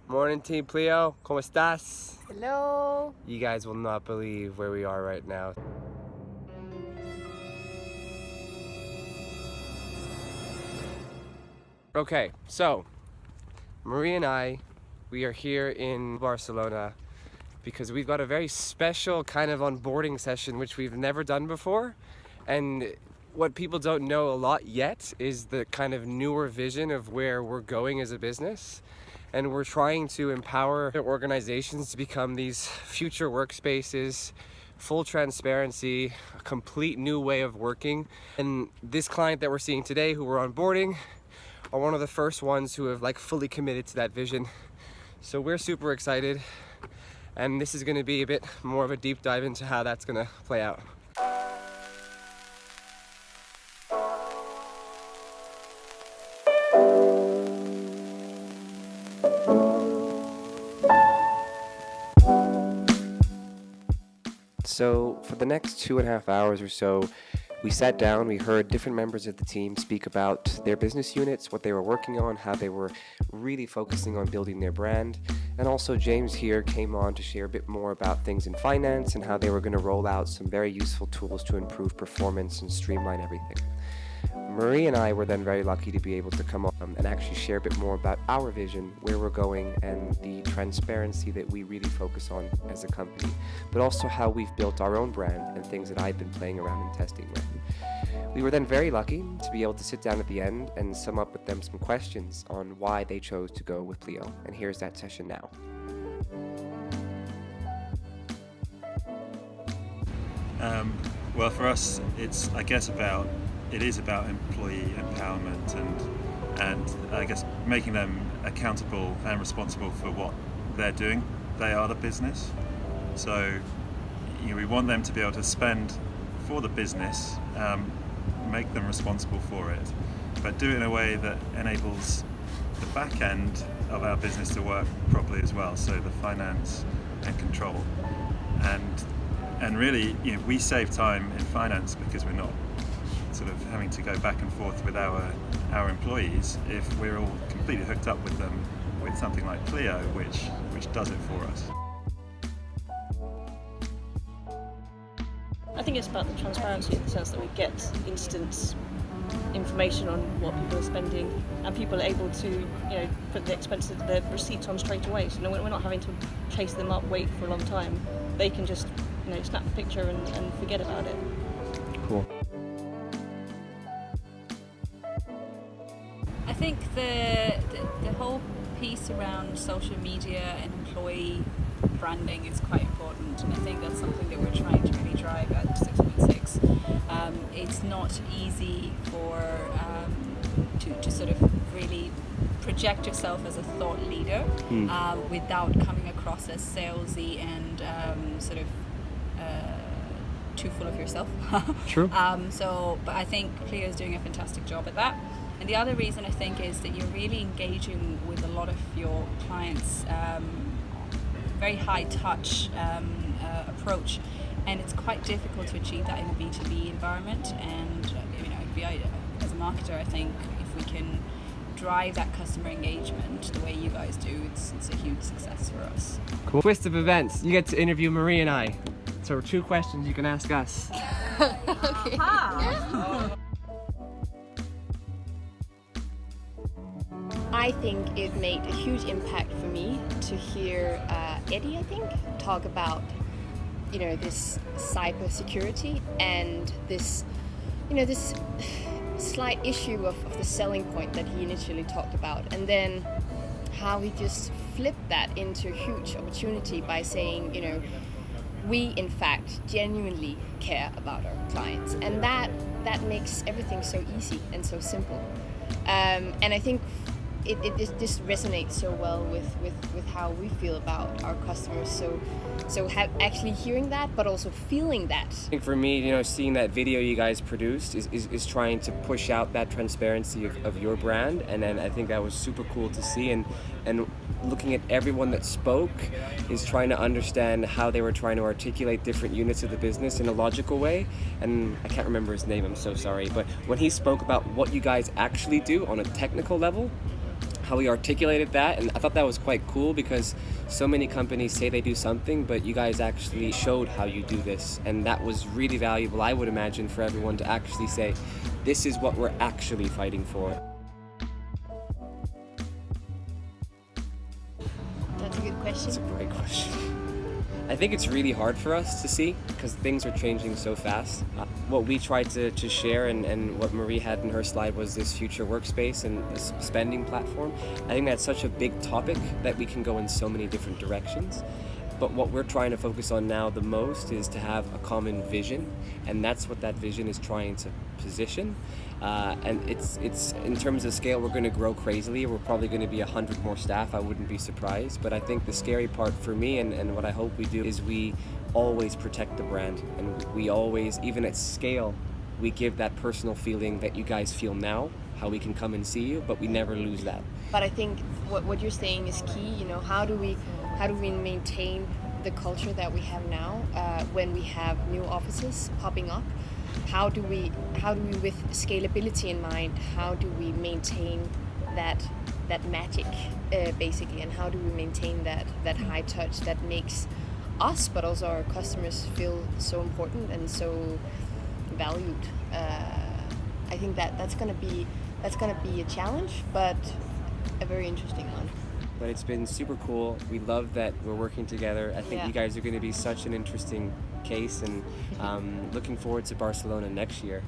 Morning team Pleo, ¿cómo estás? Hello. You guys will not believe where we are right now. Okay, so Marie and I, we are here in Barcelona because we've got a very special kind of onboarding session which we've never done before. And what people don't know a lot yet is the kind of newer vision of where we're going as a business. And we're trying to empower organizations to become these future workspaces, full transparency, a complete new way of working. And this client that we're seeing today, who we're onboarding, are one of the first ones who have fully committed to that vision. So we're super excited. And this is gonna be a bit more of a deep dive into how that's gonna play out. So for the next 2.5 hours or so, we sat down, we heard different members of the team speak about their business units, what they were working on, how they were really focusing on building their brand. And also James here came on to share a bit more about things in finance and how they were going to roll out some very useful tools to improve performance and streamline everything. Marie and I were then very lucky to be able to come on and actually share a bit more about our vision, where we're going, and the transparency that we really focus on as a company, but also how we've built our own brand and things that I've been playing around and testing with. We were then very lucky to be able to sit down at the end and sum up with them some questions on why they chose to go with Pleo. And here's that session now. Well, for us, it is about employee empowerment and I guess making them accountable and responsible for what they're doing. They are the business, so we want them to be able to spend for the business, make them responsible for it, but do it in a way that enables the back end of our business to work properly as well. So the finance and control, and really, we save time in finance because we're not sort of having to go back and forth with our employees if we're all completely hooked up with them with something like Pleo, which does it for us. I think it's about the transparency in the sense that we get instant information on what people are spending, and people are able to put the expenses, the receipts on straight away. So we're not having to chase them up, wait for a long time. They can just snap the picture and forget about it. Cool. I think the whole piece around social media and employee branding is quite important, and I think that's something that we're trying to really drive at 6.6. It's not easy to sort of really project yourself as a thought leader without coming across as salesy and sort of too full of yourself. True. But I think Pleo is doing a fantastic job at that. And the other reason I think is that you're really engaging with a lot of your clients, very high touch approach, and it's quite difficult to achieve that in a B2B environment. And as a marketer, I think if we can drive that customer engagement the way you guys do, it's a huge success for us. Cool. Twist of events, you get to interview Marie and I. So 2 questions you can ask us. Okay. I think it made a huge impact for me to hear Eddie, I think, talk about this cyber security and this slight issue of the selling point that he initially talked about, and then how he just flipped that into a huge opportunity by saying, we in fact genuinely care about our clients, and that makes everything so easy and so simple. And I think it just resonates so well with how we feel about our customers. So actually hearing that, but also feeling that. I think for me, seeing that video you guys produced is trying to push out that transparency of your brand, and then I think that was super cool to see, and looking at everyone that spoke is trying to understand how they were trying to articulate different units of the business in a logical way. And I can't remember his name, I'm so sorry, but when he spoke about what you guys actually do on a technical level, how we articulated that, and I thought that was quite cool because so many companies say they do something, but you guys actually showed how you do this, and that was really valuable, I would imagine, for everyone to actually say, this is what we're actually fighting for. That's a good question. That's a great question. I think it's really hard for us to see because things are changing so fast. What we tried to share and what Marie had in her slide was this future workspace and this spending platform. I think that's such a big topic that we can go in so many different directions. But what we're trying to focus on now the most is to have a common vision, and that's what that vision is trying to position. And it's in terms of scale, we're going to grow crazily. We're probably going to be 100 more staff. I wouldn't be surprised. But I think the scary part for me and what I hope we do is we always protect the brand, and we always, even at scale, we give that personal feeling that you guys feel now, how we can come and see you, but we never lose that. But I think what you're saying is key. You know, how do we maintain the culture that we have now when we have new offices popping up? How do we, with scalability in mind, how do we maintain that magic basically, and how do we maintain that high touch that makes us, but also our customers, feel so important and so valued? I think that's gonna be a challenge, but a very interesting one. But it's been super cool. We love that we're working together. I think you guys are going to be such an interesting case, and looking forward to Barcelona next year.